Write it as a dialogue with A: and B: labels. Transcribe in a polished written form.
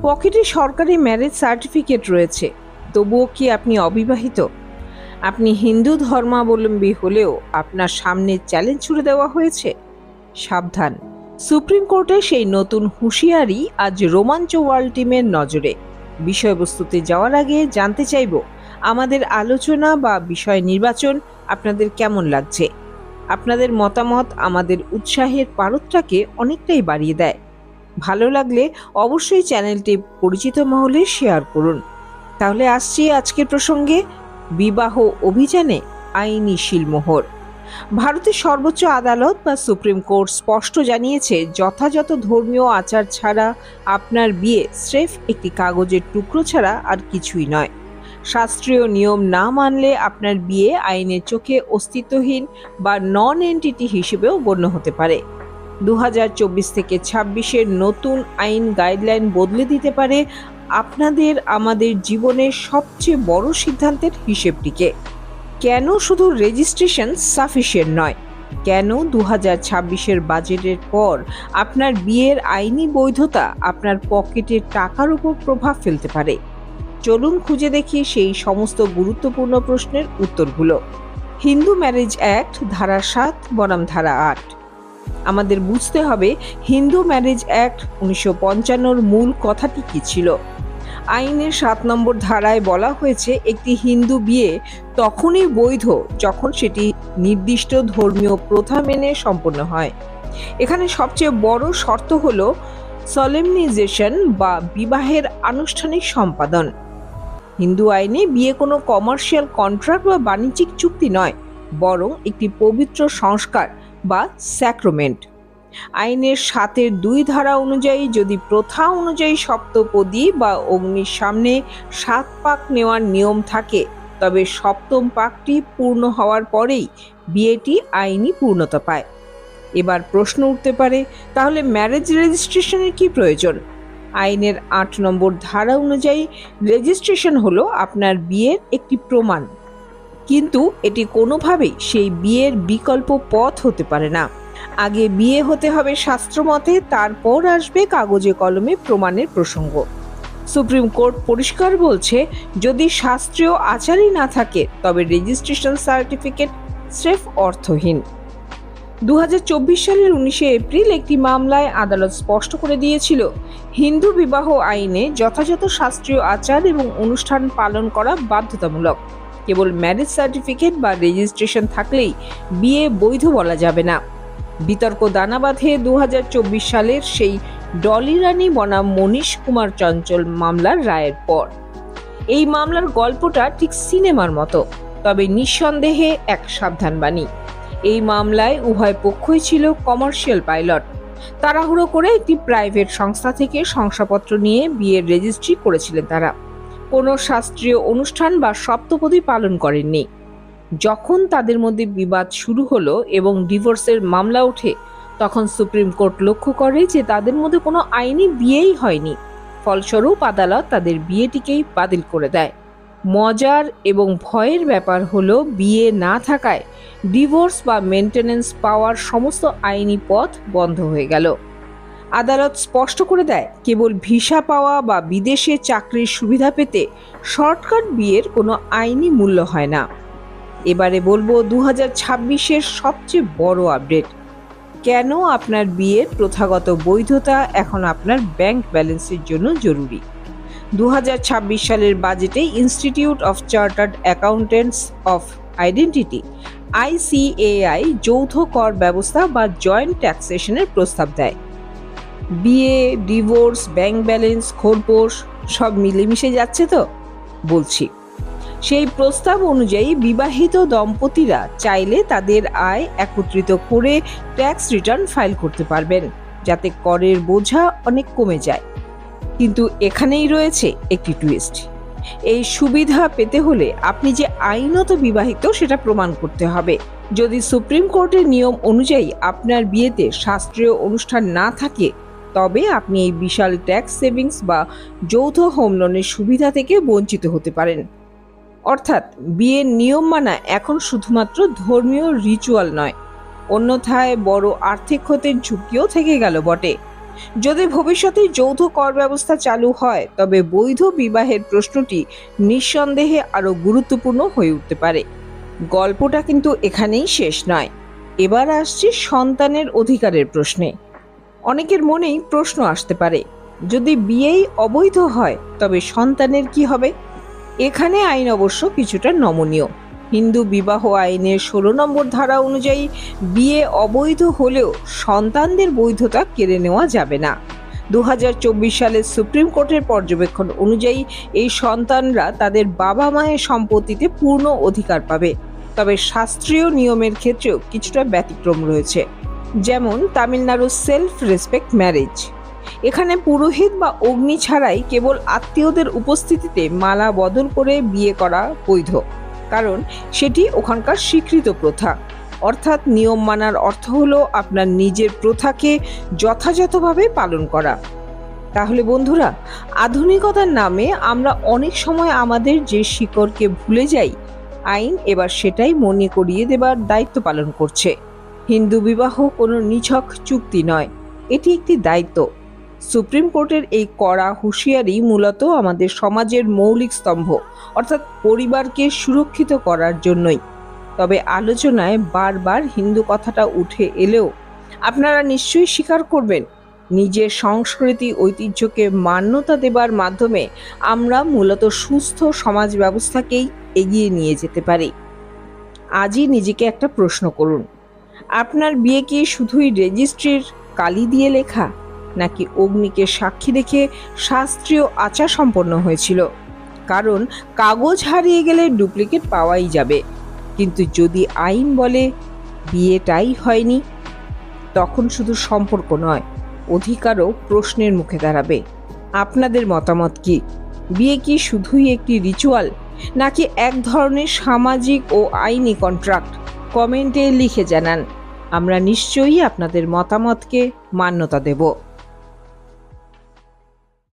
A: পকেটে সরকারি marriage certificate রয়েছে, তবুও কি আপনি অবিবাহিত? আপনি হিন্দু ধর্মাবলম্বী হলেও আপনার সামনে চ্যালেঞ্জ ছুড়ে দেওয়া হয়েছে। সাবধান, সুপ্রিম কোর্টে সেই নতুন হুঁশিয়ারি আজ রোমাঞ্চ ওয়ার্ল্ড টিমের নজরে। বিষয়বস্তুতে যাওয়ার আগে জানতে চাইব, আমাদের আলোচনা বা বিষয় নির্বাচন আপনাদের কেমন লাগছে। আপনাদের মতামত আমাদের উৎসাহের পারদটাকে অনেকটাই বাড়িয়ে দেয়। ভালো লাগলে অবশ্যই চ্যানেলটি পরিচিত মহলে শেয়ার করুন। তাহলে আসছি আজকের প্রসঙ্গে, বিবাহ অভিযানে আইনি শিলমোহর। ভারতের সর্বোচ্চ আদালত বা সুপ্রিম কোর্ট স্পষ্ট জানিয়েছে, যথাযথ ধর্মীয় আচার ছাড়া আপনার বিয়ে স্রেফ একটি কাগজের টুকরো ছাড়া আর কিছুই নয়। শাস্ত্রীয় নিয়ম না মানলে আপনার বিয়ে আইনের চোখে অস্তিত্বহীন বা নন এন্টিটি হিসেবেও গণ্য হতে পারে। 2024 থেকে 26-এর নতুন আইন গাইডলাইন বদলে দিতে পারে আমাদের জীবনের সবচেয়ে বড় সিদ্ধান্তের হিসেবটিকে। কেন শুধু রেজিস্ট্রেশন সাফিসিয়েন্ট নয়? কেন 2026-এর বাজেটের পর আপনার বিয়ের আইনি বৈধতা আপনার পকেটের টাকার উপর প্রভাব ফেলতে পারে? চলুন খুঁজে দেখি সেই সমস্ত গুরুত্বপূর্ণ প্রশ্নের উত্তরগুলো। হিন্দু ম্যারেজ অ্যাক্ট ধারা 7 বনাম ধারা 8। আমাদের বুঝতে হবে হিন্দু ম্যারেজ অ্যাক্ট 1955-র মূল কথাটি কী ছিল। আইনের 7 নম্বর ধারায় বলা হয়েছে, একটি হিন্দু বিয়ে তখনই বৈধ যখন সেটি নির্দিষ্ট ধর্মীয় প্রথা মেনে সম্পন্ন হয়। এখানে সবচেয়ে বড় শর্ত হলো সলেমনাইজেশন বা বিবাহের আনুষ্ঠানিক সম্পাদন। হিন্দু আইনে বিয়ে কোনো কমার্শিয়াল কন্ট্রাক্ট বা বাণিজ্যিক চুক্তি নয়, বরং একটি পবিত্র সংস্কার বা স্যাক্রমেন্ট। আইনের 7-এর 2 ধারা অনুযায়ী যদি প্রথা অনুযায়ী সপ্তপদী বা অগ্নির সামনে 7 পাক নেওয়ার নিয়ম থাকে, তবে 7ম পাকটি পূর্ণ হওয়ার পরেই বিয়েটি আইনি পূর্ণতা পায়। এবার প্রশ্ন উঠতে পারে, তাহলে ম্যারেজ রেজিস্ট্রেশনের কি প্রয়োজন? আইনের 8 নম্বর ধারা অনুযায়ী রেজিস্ট্রেশন হলো আপনার বিয়ের একটি প্রমাণ, কিন্তু এটি কোনোভাবেই সেই বিয়ের বিকল্প পথ হতে পারে না। আগে বিয়ে হতে হবে শাস্ত্রমতে, তারপর আসবে কাগজে কলমে প্রমাণের প্রসঙ্গ। সুপ্রিম কোর্ট পরিষ্কার বলছে, যদি শাস্ত্রীয় আচারই না থাকে তবে রেজিস্ট্রেশন সার্টিফিকেট স্রেফ অর্থহীন। 2024 সালের 19 এপ্রিল একটি মামলায় আদালত স্পষ্ট করে দিয়েছিল, হিন্দু বিবাহ আইনে যথাযথ শাস্ত্রীয় আচার এবং অনুষ্ঠান পালন করা বাধ্যতামূলক। কেবল ম্যারেজ সার্টিফিকেট বা রেজিস্ট্রেশন থাকলেই বিয়ে বৈধ বলা যাবে না। বিতর্ক দানা বাঁধে 2024 সালের সেই ডলি রানী বনাম মনীষ কুমার চঞ্চল মামলার রায়ের পর। এই মামলার গল্পটা ঠিক সিনেমার মতো, তবে নিঃসন্দেহে এক সাবধানবাণী। এই মামলায় উভয় পক্ষই ছিল কমার্শিয়াল পাইলট। তাড়াহুড়ো করে একটি প্রাইভেট সংস্থা থেকে শংসাপত্র নিয়ে বিয়ের রেজিস্ট্রি করেছিলেন তারা। কোনো শাস্ত্রীয় অনুষ্ঠান বা সপ্তপদী পালন করেননি। যখন তাদের মধ্যে বিবাদ শুরু হলো এবং ডিভোর্সের মামলা ওঠে, তখন সুপ্রিম কোর্ট লক্ষ্য করে যে তাদের মধ্যে কোনো আইনি বিয়েই হয়নি। ফলস্বরূপ আদালত তাদের বিয়েটিকেই বাতিল করে দেয়। মজার এবং ভয়ের ব্যাপার হলো, বিয়ে না থাকায় ডিভোর্স বা মেনটেনেন্স পাওয়ার সমস্ত আইনি পথ বন্ধ হয়ে গেল। আদালত স্পষ্ট করে দেয়, কেবল ভিসা পাওয়া বা বিদেশে চাকরির সুবিধা পেতে শর্টকাট বিয়ের কোনো আইনি মূল্য হয় না। এবারে বলবো 2026-এর সবচেয়ে বড় আপডেট, কেন আপনার বিয়ের প্রথাগত বৈধতা এখন আপনার ব্যাংক ব্যালেন্সের জন্য জরুরি। 2026 সালের বাজেটে institute of chartered accountants of identity ICAI যৌথ কর ব্যবস্থা বা জয়েন্ট ট্যাক্সেশনের প্রস্তাব দেয়। বিয়ে, ডিভোর্স, ব্যাংক ব্যালেন্স, খোরপোশ সব মিলেমিশে যাচ্ছে তো বলছি। সেই প্রস্তাব অনুযায়ী বিবাহিত দম্পতিরা চাইলে তাদের আয় একত্রিত করে ট্যাক্স রিটার্ন ফাইল করতে পারবেন, যাতে করের বোঝা অনেক কমে যায়। কিন্তু এখানেই রয়েছে একটি টুইস্ট। এই সুবিধা পেতে হলে আপনি যে আইনত বিবাহিত সেটা প্রমাণ করতে হবে। যদি সুপ্রিম কোর্টের নিয়ম অনুযায়ী আপনার বিয়েতে শাস্ত্রীয় অনুষ্ঠান না থাকে, তবে আপনি এই বিশাল ট্যাক্স সেভিংস বা যৌথ হোম লোনের সুবিধা থেকে বঞ্চিত হতে পারেন। অর্থাৎ বিয়ের নিয়ম মানা এখন শুধুমাত্র ধর্মীয় রিচুয়াল নয়, অন্যথায় বড় আর্থিক ক্ষতির ঝুঁকিও থেকে গেল বটে। যদি ভবিষ্যতে যৌথ কর ব্যবস্থা চালু হয় তবে বৈধ বিবাহের প্রশ্নটি নিঃসন্দেহে আরও গুরুত্বপূর্ণ হয়ে উঠতে পারে। গল্পটা কিন্তু এখানেই শেষ নয়। এবার আসছে সন্তানের অধিকারের প্রশ্নে। অনেকের মনেই প্রশ্ন আসতে পারে, যদি বিয়েই অবৈধ হয় তবে সন্তানের কি হবে? এখানে আইন অবশ্য কিছুটা নমনীয়। হিন্দু বিবাহ আইনের 16 নম্বর ধারা অনুযায়ী বিয়ে অবৈধ হলেও সন্তানদের বৈধতা কেড়ে নেওয়া যাবে না। 2024 সালের সুপ্রিম কোর্টের পর্যবেক্ষণ অনুযায়ী এই সন্তানরা তাদের বাবা মায়ের সম্পত্তিতে পূর্ণ অধিকার পাবে। তবে শাস্ত্রীয় নিয়মের ক্ষেত্রেও কিছুটা ব্যতিক্রম রয়েছে। যেমন তামিলনাড়ুর সেলফ রেসপেক্ট ম্যারেজ। এখানে পুরোহিত বা অগ্নি ছাড়াই কেবল আত্মীয়দের উপস্থিতিতে মালা বদল করে বিয়ে করা বৈধ, কারণ সেটি ওখানকার স্বীকৃত প্রথা। অর্থাৎ নিয়ম মানার অর্থ হলো আপনার নিজের প্রথাকে যথাযথভাবে পালন করা। তাহলে বন্ধুরা, আধুনিকতার নামে আমরা অনেক সময় আমাদের যে শিকড়কে ভুলে যাই, আইন এবার সেটাই মনে করিয়ে দেবার দায়িত্ব পালন করছে। হিন্দু বিবাহ কোনো নিছক চুক্তি নয়, এটি একটি দায়িত্ব। সুপ্রিম কোর্টের এই কড়া হুঁশিয়ারি মূলত আমাদের সমাজের মৌলিক স্তম্ভ, অর্থাৎ পরিবারকে সুরক্ষিত করার জন্যই। তবে আলোচনায় বারবার হিন্দু কথাটা উঠে এলেও আপনারা নিশ্চয়ই স্বীকার করবেন, নিজের সংস্কৃতি ঐতিহ্যকে মান্যতা দেবার মাধ্যমে আমরা মূলত সুস্থ সমাজ ব্যবস্থাকেই এগিয়ে নিয়ে যেতে পারি। আজই নিজেকে একটা প্রশ্ন করুন, আপনার বিয়ে কি শুধুই রেজিস্ট্রির কালি দিয়ে লেখা, নাকি অগ্নিকে সাক্ষী রেখে শাস্ত্রীয় আচার সম্পন্ন হয়েছিল? কারণ কাগজ হারিয়ে গেলে ডুপ্লিকেট পাওয়াই যাবে, কিন্তু যদি আইন বলে বিয়েটাই হয়নি, তখন শুধু সম্পর্ক নয়, অধিকারও প্রশ্নের মুখে দাঁড়াবে। আপনাদের মতামত কি? বিয়ে কি শুধুই একটি রিচুয়াল, নাকি এক ধরনের সামাজিক ও আইনি কন্ট্রাক্ট? কমেন্টে লিখে জানান। আমরা নিশ্চয়ই আপনাদের মতামতকে মান্যতা দেব।